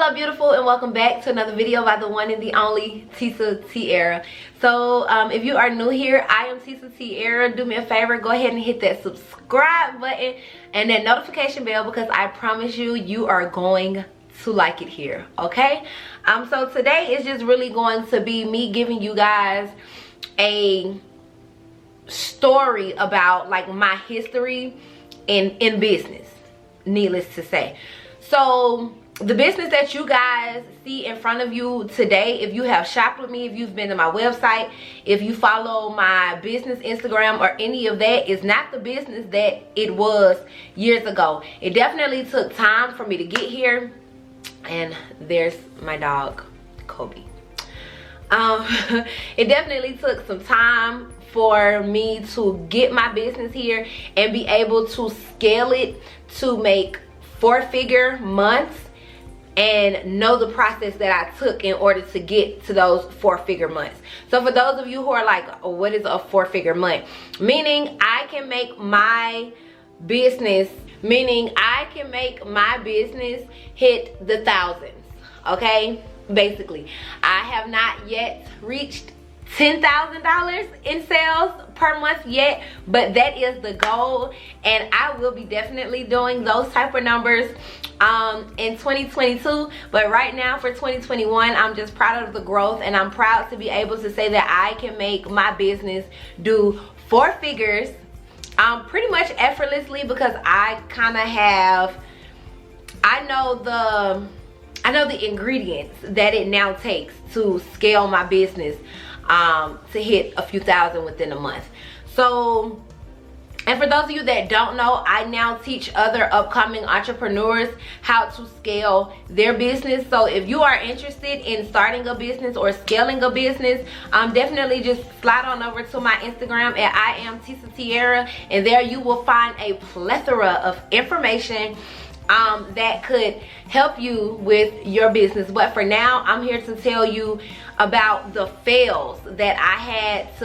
Hello beautiful, and welcome back to another video by the one and the only Tesa Tiara. So if you are new here, I am Tesa Tiara. Do me a favor, go ahead and hit that subscribe button and that notification bell, because I promise you, you are going to like it here, okay? So today is just really going to be me giving you guys a story about like my history in business, needless to say. So the business that you guys see in front of you today, if you have shopped with me, if you've been to my website, if you follow my business Instagram or any of that, is not the business that it was years ago. It definitely took time for me to get here. And there's my dog, Kobe. It definitely took some time for me to get my business here and be able to scale it to make 4-figure months, and know the process that I took in order to get to those 4-figure months. So for those of you who are like, oh, what is a 4-figure month? Meaning I can make my business hit the thousands, okay? Basically, I have not yet reached $10,000 in sales per month yet, but that is the goal, and I will be definitely doing those type of numbers in 2022. But right now for 2021, I'm just proud of the growth, and I'm proud to be able to say that I can make my business do 4 figures pretty much effortlessly, because I kind of have, I know the ingredients that it now takes to scale my business to hit a few thousand within a month. So, and for those of you that don't know, I now teach other upcoming entrepreneurs how to scale their business. So if you are interested in starting a business or scaling a business, definitely just slide on over to my Instagram at I am Tesa Tiara, and there you will find a plethora of information that could help you with your business. But for now, I'm here to tell you about the fails that I had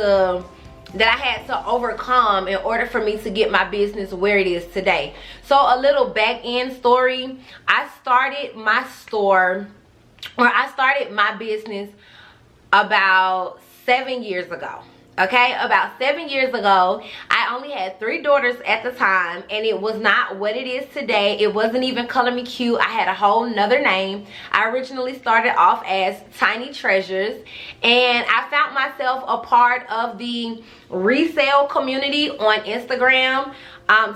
to overcome in order for me to get my business where it is today. So a little back end story. I started my business about 7 years ago. Okay, about 7 years ago. I only had 3 daughters at the time, and it was not what it is today. It wasn't even Color Me Cute. I had a whole nother name. I originally started off as Tiny Treasures, and I found myself a part of the resale community on Instagram,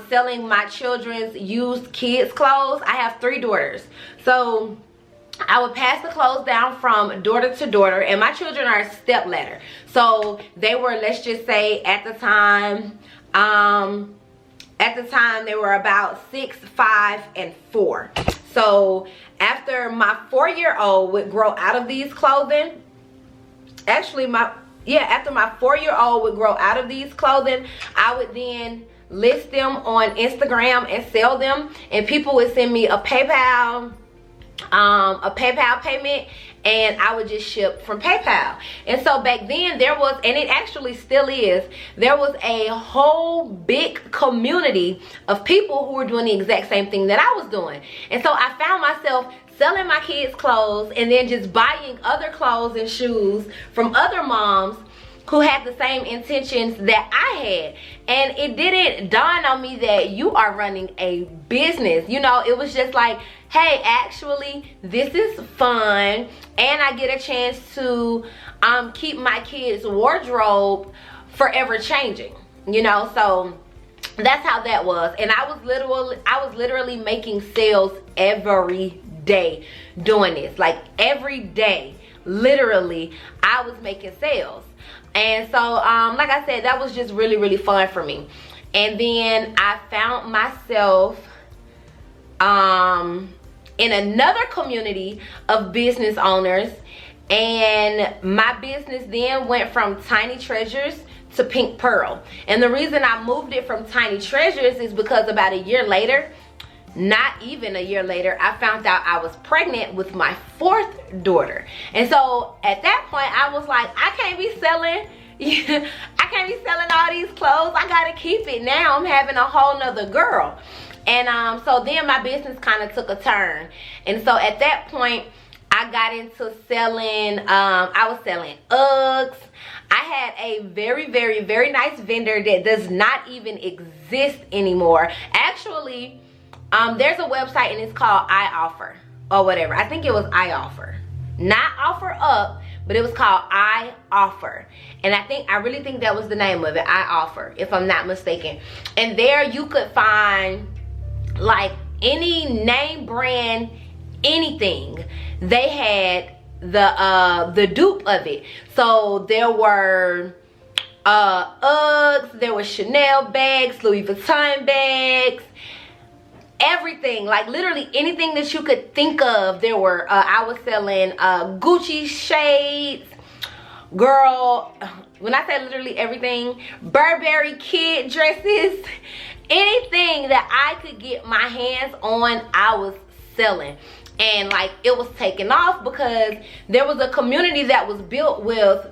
selling my children's used kids clothes. I have 3 daughters, so I would pass the clothes down from daughter to daughter, and my children are a step ladder. So they were, let's just say at the time they were about 6, 5, and 4. So after my 4-year-old would grow out of these clothing, after my 4-year-old would grow out of these clothing, I would then list them on Instagram and sell them, and people would send me a PayPal payment, and I would just ship from PayPal. And so back then there was, and it actually still is, there was a whole big community of people who were doing the exact same thing that I was doing. And so I found myself selling my kids clothes and then just buying other clothes and shoes from other moms who had the same intentions that I had. And it didn't dawn on me that you are running a business. You know, it was just like, hey, actually this is fun, and I get a chance to keep my kids' wardrobe forever changing, you know. So that's how that was. And I was literally making sales every day doing this. Like every day, literally, I was making sales. And so like I said, that was just really, really fun for me. And then I found myself in another community of business owners, and my business then went from Tiny Treasures to Pink Pearl. And the reason I moved it from Tiny Treasures is because about a year later, not even a year later, I found out I was pregnant with my 4th daughter. And so at that point I was like, I can't be selling all these clothes. I gotta keep it. Now I'm having a whole nother girl. And so then my business kind of took a turn. And so at that point, I got into selling, I was selling Uggs. I had a very, very, very nice vendor that does not even exist anymore. Actually, there's a website and it's called iOffer or whatever. I think it was iOffer. Not Offer Up, but it was called iOffer. And I really think that was the name of it, iOffer, if I'm not mistaken. And there you could find like any name brand, anything. They had the dupe of it. So there were Uggs, there were Chanel bags, Louis Vuitton bags, everything, like literally anything that you could think of. There were I was selling Gucci shades, girl, when I say literally everything, Burberry kid dresses, anything that I could get my hands on, I was selling. And like it was taking off because there was a community that was built with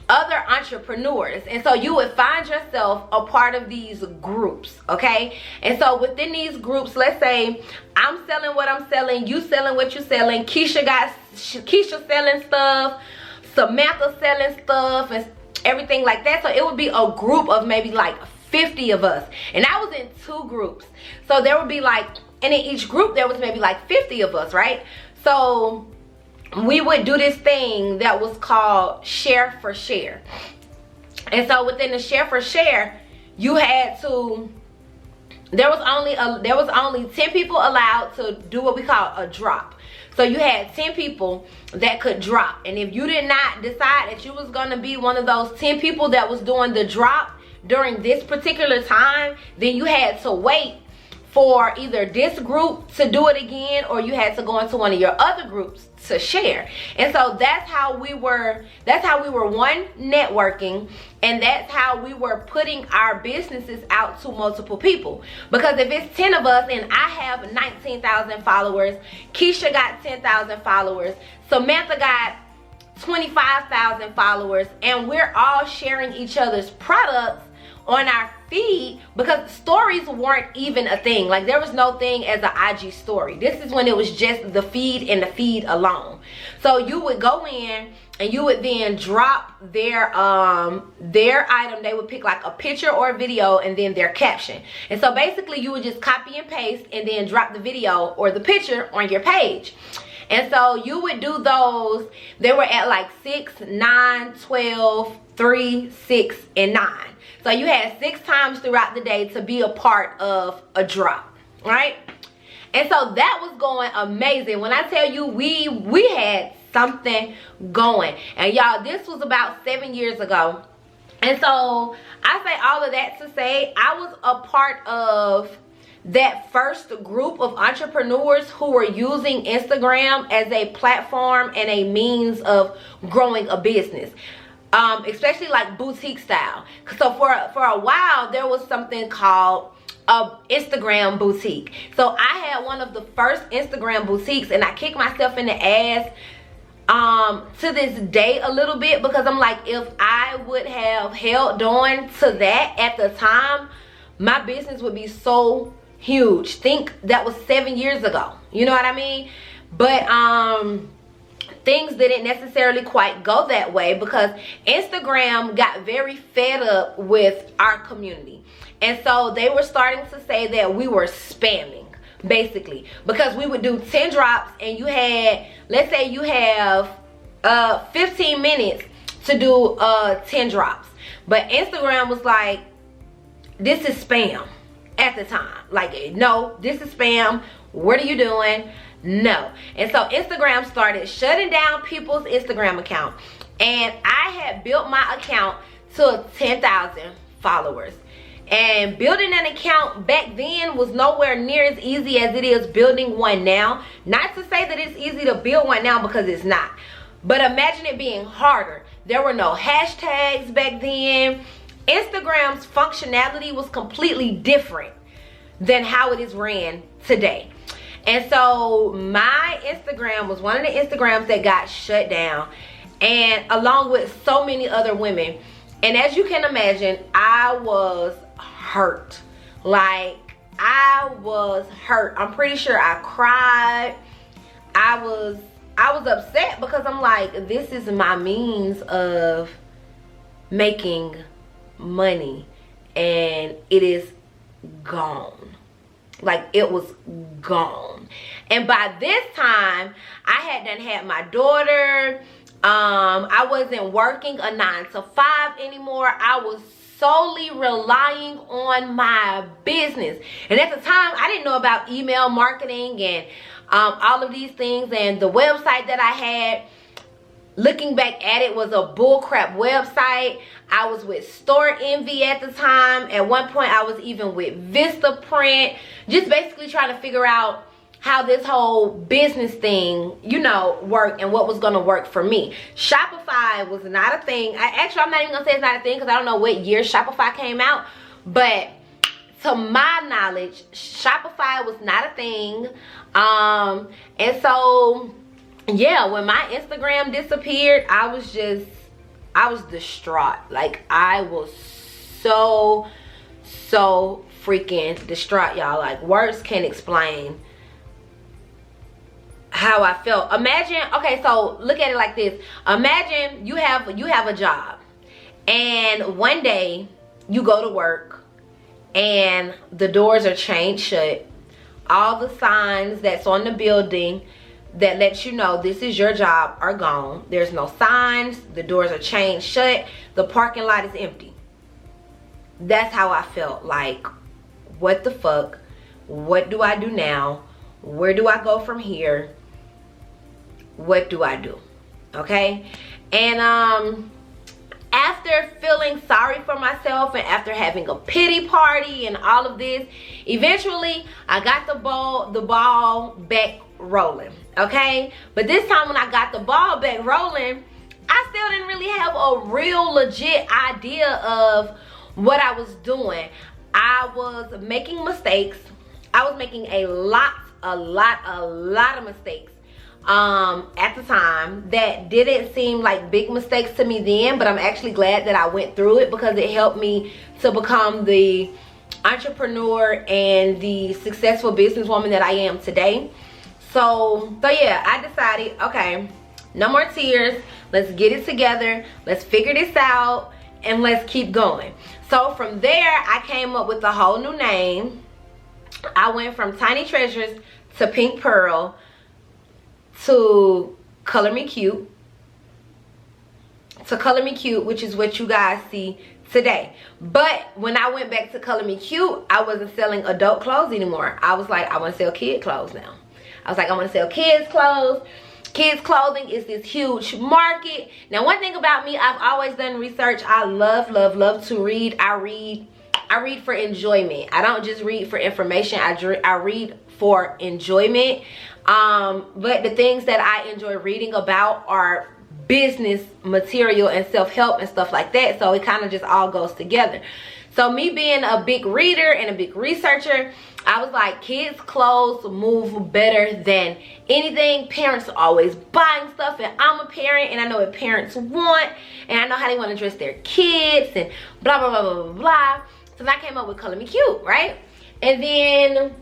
other entrepreneurs. And so you would find yourself a part of these groups, okay? And so within these groups, let's say I'm selling what I'm selling, you selling what you're selling, Keisha selling stuff, Samantha selling stuff, and everything like that. So it would be a group of maybe like 50 of us. And I was in 2 groups. So there would be like, and in each group there was maybe like 50 of us, right? So we would do this thing that was called share for share. And so within the share for share, you had to, there was only 10 people allowed to do what we call a drop. So you had 10 people that could drop. And if you did not decide that you was gonna be one of those 10 people that was doing the drop during this particular time, then you had to wait for either this group to do it again, or you had to go into one of your other groups to share. And so that's how we were one, networking, and that's how we were putting our businesses out to multiple people. Because if it's 10 of us and I have 19,000 followers, Keisha got 10,000 followers, Samantha got 25,000 followers, and we're all sharing each other's products on our feed, because stories weren't even a thing. Like there was no thing as an IG story. This is when it was just the feed and the feed alone. So you would go in and you would then drop their item. They would pick like a picture or a video and then their caption. And so basically you would just copy and paste and then drop the video or the picture on your page. And so you would do those. They were at like 6, 9, 12, 3, 6, and 9. So you had 6 times throughout the day to be a part of a drop, right? And so that was going amazing. When I tell you we had something going. And y'all, this was about 7 years ago. And so I say all of that to say I was a part of that first group of entrepreneurs who were using Instagram as a platform and a means of growing a business. Especially like boutique style. So for a while there was something called a Instagram boutique. So I had one of the first Instagram boutiques, and I kicked myself in the ass to this day a little bit, because I'm like, if I would have held on to that at the time, my business would be so huge. Think that was 7 years ago, you know what I mean? But things didn't necessarily quite go that way, because Instagram got very fed up with our community. And so they were starting to say that we were spamming, basically, because we would do 10 drops and you had, let's say you have 15 minutes to do 10 drops. But Instagram was like, this is spam at the time. Like, no, this is spam. What are you doing? No. And so Instagram started shutting down people's Instagram account. And I had built my account to 10,000 followers. And building an account back then was nowhere near as easy as it is building one now. Not to say that it's easy to build one now, because it's not. But imagine it being harder. There were no hashtags back then. Instagram's functionality was completely different than how it is ran today. And so my Instagram was one of the Instagrams that got shut down, and along with so many other women. And as you can imagine, I was hurt. Like, I was hurt. I'm pretty sure I cried. I was upset because I'm like, this is my means of making money and it is gone. Like, it was gone. And by this time, I had my daughter. I wasn't working a 9 to 5 anymore. I was solely relying on my business. And at the time, I didn't know about email marketing and all of these things. And the website that I had, looking back at it, was a bullcrap website. I was with Store Envy at the time. At one point, I was even with Vistaprint. Just basically trying to figure out how this whole business thing, you know, worked and what was going to work for me. Shopify was not a thing. I'm not even going to say it's not a thing because I don't know what year Shopify came out. But to my knowledge, Shopify was not a thing. And so, yeah, when my Instagram disappeared, I was distraught. Like, I was so freaking distraught, y'all. Like, words can't explain how I felt. Imagine, okay, so look at it like this. Imagine you have a job, and one day you go to work and the doors are chained shut. All the signs that's on the building that lets you know this is your job are gone. There's no signs. The doors are chained shut. The parking lot is empty. That's how I felt. Like, what the fuck? What do I do now? Where do I go from here? What do I do? Okay? And after feeling sorry for myself and after having a pity party and all of this, eventually I got the ball back rolling. Okay? But this time when I got the ball back rolling, I still didn't really have a real legit idea of what I was doing. I was making mistakes. I was making a lot of mistakes at the time that didn't seem like big mistakes to me then, but I'm actually glad that I went through it because it helped me to become the entrepreneur and the successful businesswoman that I am today. So yeah, I decided, okay, no more tears. Let's get it together. Let's figure this out and let's keep going. So from there, I came up with a whole new name. I went from Tiny Treasures to Pink Pearl to Color Me Cute, which is what you guys see today. But when I went back to Color Me Cute, I wasn't selling adult clothes anymore. I was like, I want to sell kid clothes now. I was like, I want to sell kids clothes. Kids clothing is this huge market. Now, one thing about me, I've always done research. I love to read. I read for enjoyment. I don't just read for information. I read for enjoyment. But the things that I enjoy reading about are business material and self-help and stuff like that. So it kind of just all goes together. So me being a big reader and a big researcher, I was like, kids clothes move better than anything. Parents are always buying stuff, and I'm a parent and I know what parents want, and I know how they want to dress their kids and blah blah blah blah blah blah. So I came up with Color Me Cute, right? And then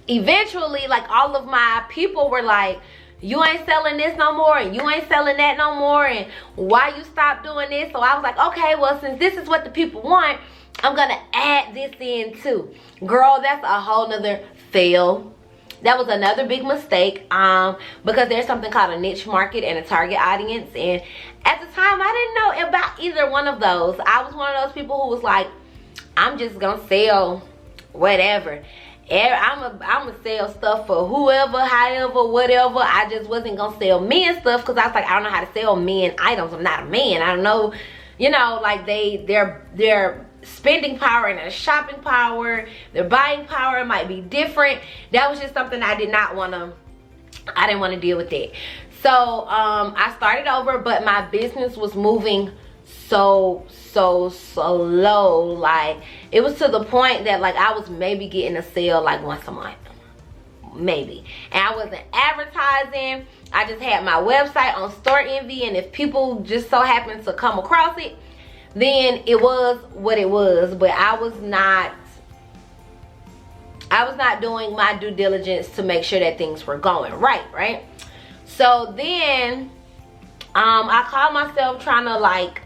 eventually, like, all of my people were like, you ain't selling this no more, and you ain't selling that no more, and why you stop doing this? So I was like, okay, well, since this is what the people want, I'm gonna add this in too. Girl, that's a whole nother fail. That was another big mistake, because there's something called a niche market and a target audience, and at the time I didn't know about either one of those. I was one of those people who was like, I'm just gonna sell whatever. I'm gonna sell stuff for whoever, however, whatever. I just wasn't gonna sell men stuff because I was like, I don't know how to sell men items. I'm not a man. I don't know, you know, like their spending power and their shopping power, their buying power might be different. That was just something I didn't want to deal with that. So I started over, but my business was moving so slow. Like, it was to the point that, like, I was maybe getting a sale like once a month, maybe, and I wasn't advertising. I just had my website on Store Envy, and if people just so happened to come across it, then it was what it was. But I was not I was not doing my due diligence to make sure that things were going right. So then I called myself trying to like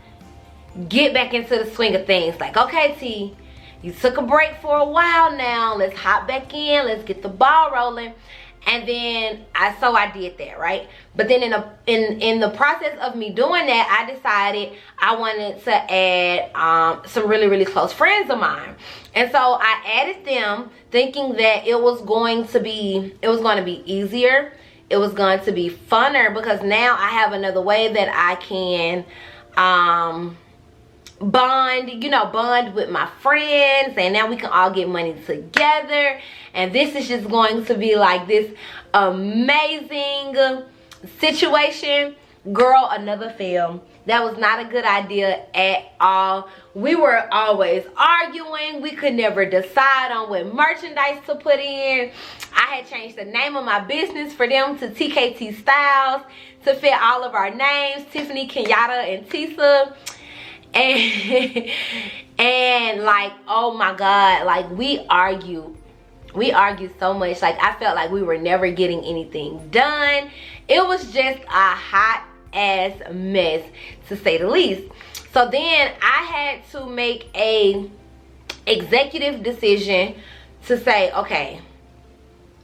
get back into the swing of things. Like, okay, T, you took a break for a while now. Let's hop back in. Let's get the ball rolling. And then I did that, right? But then in the process of me doing that, I decided I wanted to add some really close friends of mine. And so I added them thinking that it was going to be easier. It was going to be funner because now I have another way that I can bond with my friends, and now we can all get money together, and this is just going to be like this amazing situation. Girl, another fail. That was not a good idea at all. We were always arguing. We could never decide on what merchandise to put in. I had changed the name of my business for them to TKT Styles to fit all of our names, Tiffany, Kenyatta, and Tesa. And like, oh my God, like we argued so much. Like I felt like we were never getting anything done. It was just a hot ass mess, to say the least. So then I had to make a executive decision to say, okay,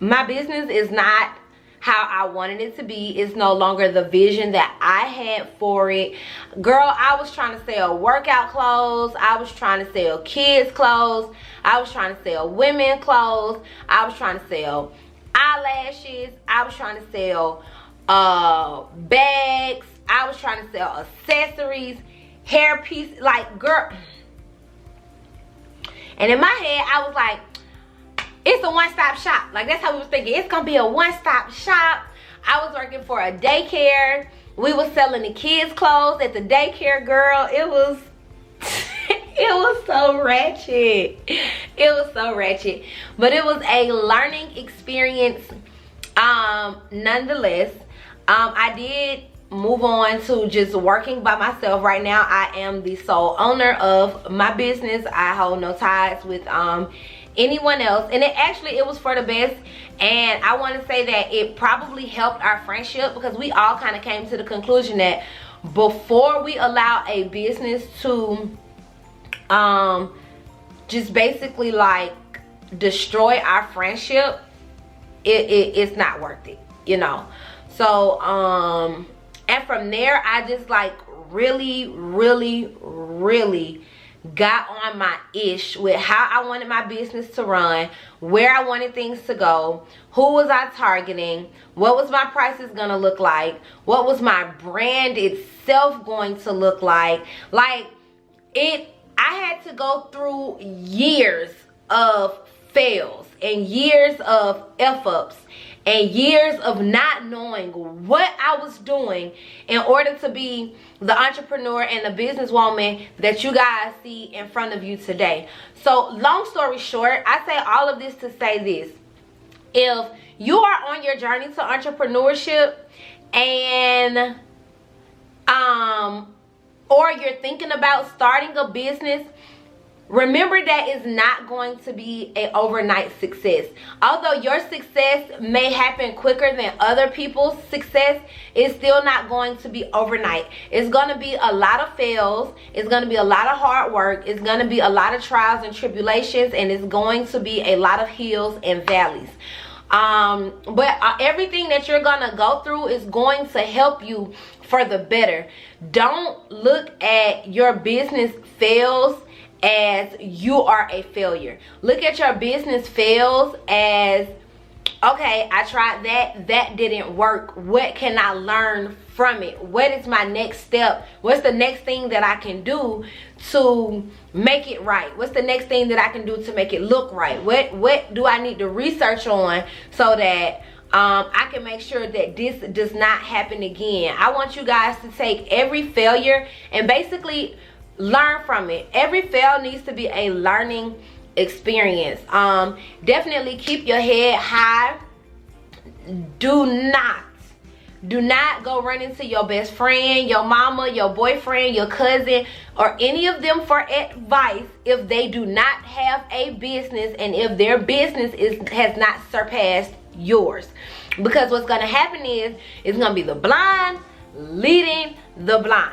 my business is not how I wanted it to be. It's no longer the vision that I had for it. Girl, I was trying to sell workout clothes. I was trying to sell kids clothes. I was trying to sell women clothes. I was trying to sell eyelashes. I was trying to sell bags. I was trying to sell accessories, hair pieces, like, girl. And in my head, I was like, it's a one-stop shop. Like, that's how we was thinking. It's gonna be a one-stop shop. I was working for a daycare. We was selling the kids' clothes at the daycare, girl. It was it was so ratchet. It was so ratchet. But it was a learning experience nonetheless. I did move on to just working by myself. Right now, I am the sole owner of my business. I hold no ties with anyone else, and it was for the best. And I want to say that it probably helped our friendship because we all kind of came to the conclusion that before we allow a business to just basically like destroy our friendship, it's not worth it, you know. So and from there, I just like really got on my ish with how I wanted my business to run, where I wanted things to go, who was I targeting, what was my prices gonna look like, what was my brand itself going to look like. Like I had to go through years of fails and years of F-ups and years of not knowing what I was doing in order to be the entrepreneur and the businesswoman that you guys see in front of you today. So long story short, I say all of this to say this. If you are on your journey to entrepreneurship and or you're thinking about starting a business, remember that it's not going to be an overnight success. Although your success may happen quicker than other people's success, it's still not going to be overnight. It's going to be a lot of fails. It's going to be a lot of hard work. It's going to be a lot of trials and tribulations, and it's going to be a lot of hills and valleys. But everything that you're going to go through is going to help you for the better. Don't look at your business fails as you are a failure. Look at your business fails as, okay, I tried that didn't work. What can I learn from it? What is my next step? What's the next thing that I can do to make it right? What's the next thing that I can do to make it look right? What do I need to research on so that I can make sure that this does not happen again? I want you guys to take every failure and basically learn from it. Every fail needs to be a learning experience. Definitely keep your head high. Do Do not go run into your best friend, your mama, your boyfriend, your cousin, or any of them for advice if they do not have a business and if their business has not surpassed yours. Because what's going to happen is it's going to be the blind leading the blind.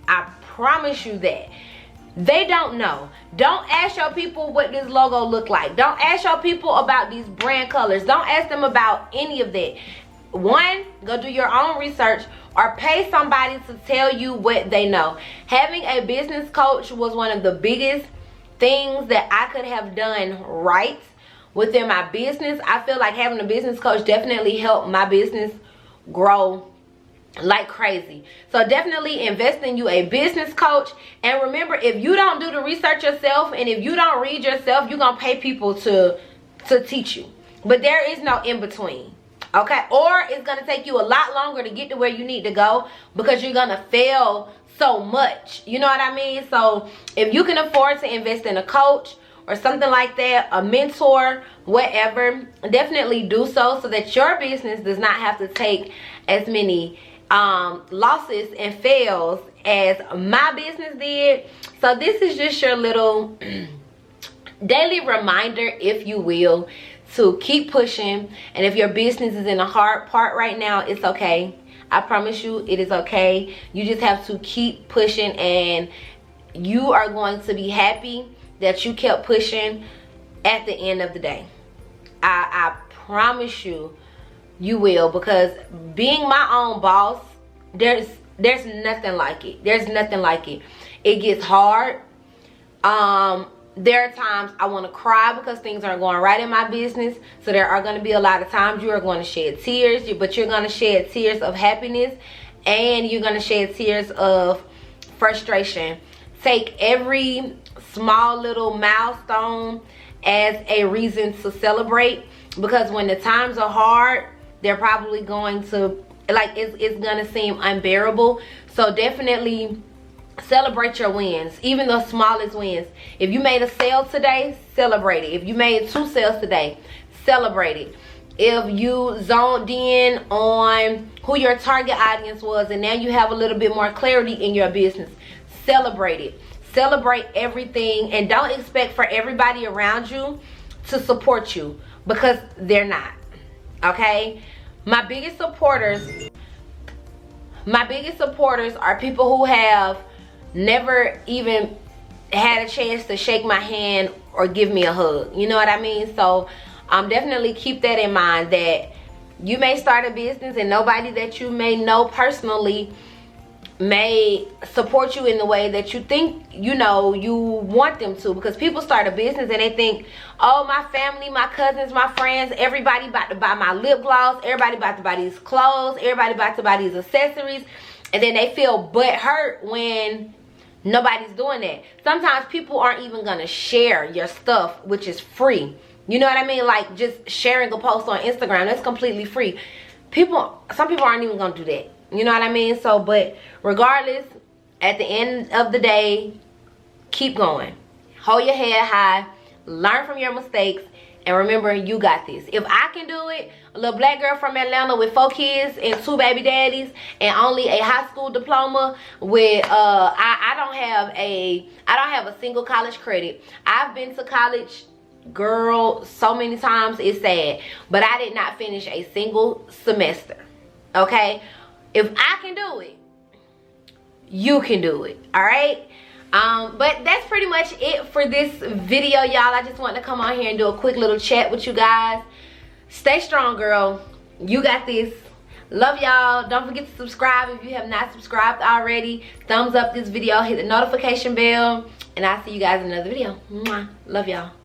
I promise you that. They don't know. Don't ask your people what this logo look like. Don't ask your people about these brand colors. Don't ask them about any of that. One, go do your own research or pay somebody to tell you what they know. Having a business coach was one of the biggest things that I could have done right within my business. I feel like having a business coach definitely helped my business grow like crazy. So definitely invest in you a business coach. And remember, if you don't do the research yourself and if you don't read yourself, you're gonna pay people to teach you. But there is no in between. Okay, or it's gonna take you a lot longer to get to where you need to go because you're gonna fail so much. You know what I mean? So if you can afford to invest in a coach or something like that, a mentor, whatever, definitely do so that your business does not have to take as many losses and fails as my business did. So this is just your little daily reminder, if you will, to keep pushing. And if your business is in a hard part right now, it's okay. I promise you it is okay. You just have to keep pushing and you are going to be happy that you kept pushing at the end of the day. I promise you, you will, because being my own boss, there's nothing like it. There's nothing like it. It gets hard. There are times I want to cry because things aren't going right in my business. So there are going to be a lot of times you are going to shed tears, but you're going to shed tears of happiness and you're going to shed tears of frustration. Take every small little milestone as a reason to celebrate, because when the times are hard, they're probably going to, like, it's going to seem unbearable. So definitely celebrate your wins, even the smallest wins. If you made a sale today, celebrate it. If you made 2 sales today, celebrate it. If you zoned in on who your target audience was and now you have a little bit more clarity in your business, celebrate it. Celebrate everything, and don't expect for everybody around you to support you, because they're not. Okay, my biggest supporters are people who have never even had a chance to shake my hand or give me a hug. You know what I mean? So definitely keep that in mind, that you may start a business and nobody that you may know personally may support you in the way that you think, you know, you want them to. Because people start a business and they think, oh, my family, my cousins, my friends, everybody about to buy my lip gloss, everybody about to buy these clothes, everybody about to buy these accessories, and then they feel butthurt when nobody's doing that. Sometimes people aren't even gonna share your stuff, which is free. You know what I mean? Like just sharing a post on Instagram, that's completely free. Some people aren't even gonna do that. You know what I mean? So, but regardless, at the end of the day, keep going. Hold your head high, learn from your mistakes, and remember, you got this. If I can do it, a little black girl from Atlanta with 4 kids and 2 baby daddies and only a high school diploma with I don't have a single college credit. I've been to college, girl, so many times it's sad, but I did not finish a single semester. Okay? If I can do it, you can do it. All right? But that's pretty much it for this video, y'all. I just wanted to come on here and do a quick little chat with you guys. Stay strong, girl. You got this. Love y'all. Don't forget to subscribe if you have not subscribed already. Thumbs up this video. Hit the notification bell. And I'll see you guys in another video. Mwah. Love y'all.